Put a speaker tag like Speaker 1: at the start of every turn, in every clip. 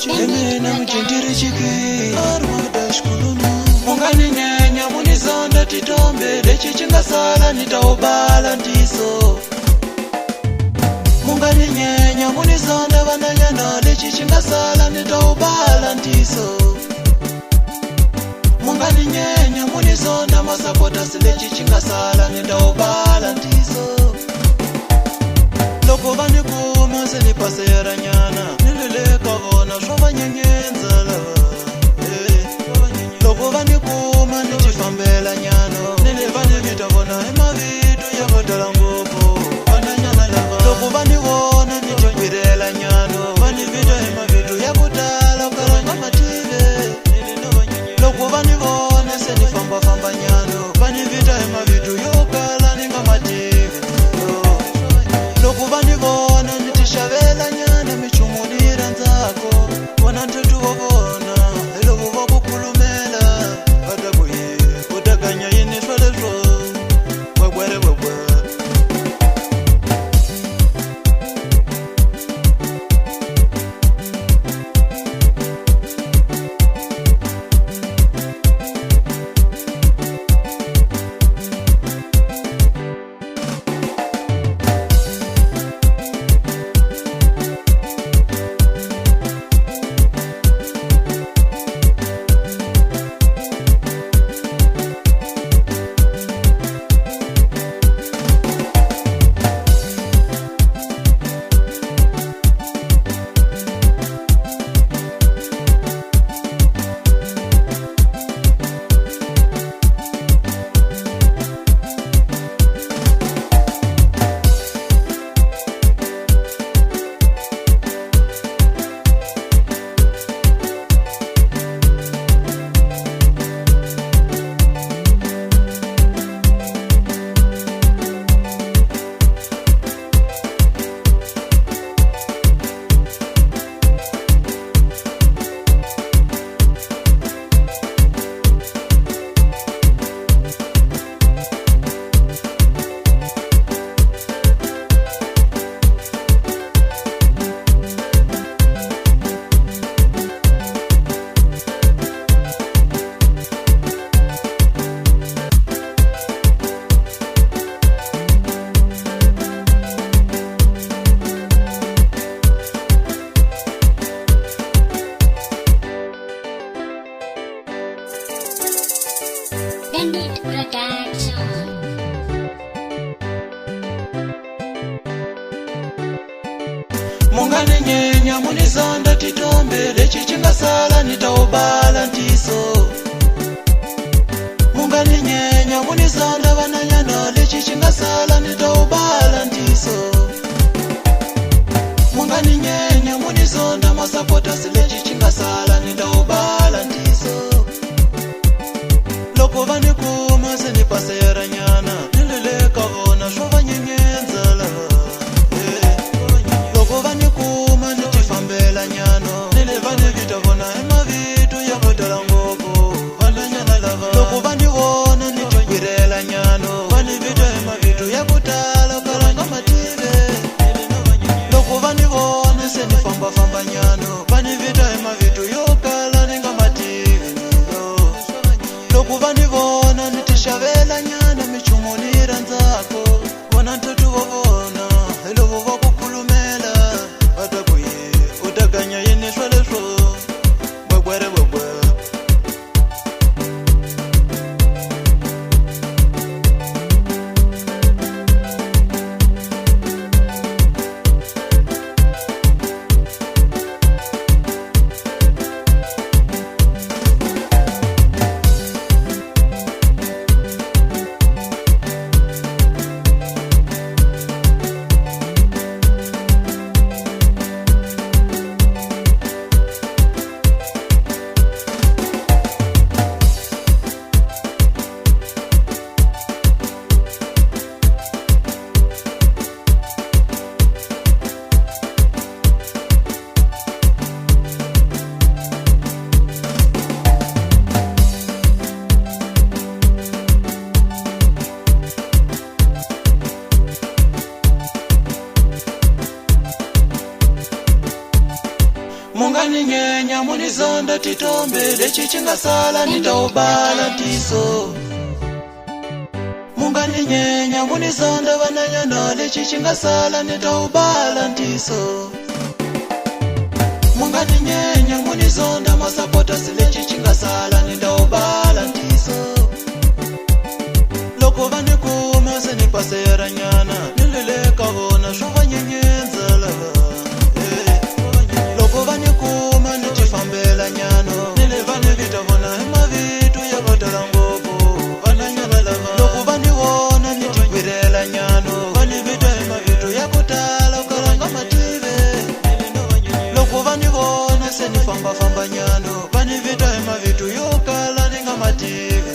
Speaker 1: Emena mchendiri chiki arwadash kulunu Mungani nyenya munizonda titombe Lechi chingasala nitaubala ndiso Mungani nyenya munizonda vananyana Lechi chingasala nitaubala ndiso Mungani nyenya munizonda masapota Lechi chingasala nitaubala ndiso Loko vani kuma senipasera nyana Nilileka vona shova nyengenzala Loko vani kuma nitifambela nyano Nilivani vita vona ema vitu ya vatala ngupo Loko vani vona nitongirela nyano Vani vita ema vitu ya kutala ukaranga mative Loko vani vona senifamba famba nyano Vani vita ema vitu yokala ninga mative Loko vani vona nitishavela nyana michumunira nzako Wana ntutu wavona Elovu wabukulumela Vatakuye Kutakanya yini shwalezwo Wagware wagware
Speaker 2: Bandit Production.
Speaker 1: Mungani nyenya munizonda titombe Lechi chingasala nitaubala ndiso Mungani nyenya munizonda vananyana Lechi chingasala nitaubala ndiso Mungani nyenya munizonda masapota Lechi chingasala nitaubala ndiso Loko vani kuma senipasera nyana Nilileka vona shova nyengenzala Loko vani kuma nitifambela nyano Nilivani vita vona ema vitu ya vatala ngupo Loko vani vona nitongirela nyano Vani vita ema vitu ya kutala ukaranga mative Loko vani vona senifamba famba nyano Vani vita ema vitu yokala ninga mative Loko vani vona nyenya munizonda titombe lechi chingasala nitaubala tiso mungani nyenya munizonda vananyana lechi chingasala nitaubala tiso mungani nyenya munizonda masapota silechi chingasala nitaubala tiso loko vanikuma senipasera nyana nilileka vona shuva nyenyenza lava loko vanikuma nitifambela nyano nilivani vitavona emavitu ya vatala ngopo vananyana lava loko vanivona nitigwirela nyano vanivita emavitu ya kutala ukaranga mative loko vanivona senifambafamba nyano vanivita emavitu yokala ninga mative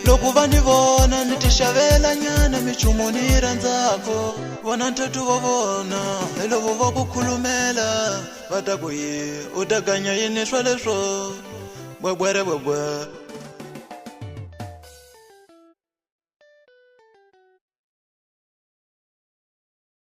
Speaker 1: loko vanivona nitishavela nyana michumunira nzako vona ntatu vovona elovo vakukhulumela vatakuye utaganya yini swa leswo bwebwere bwebwe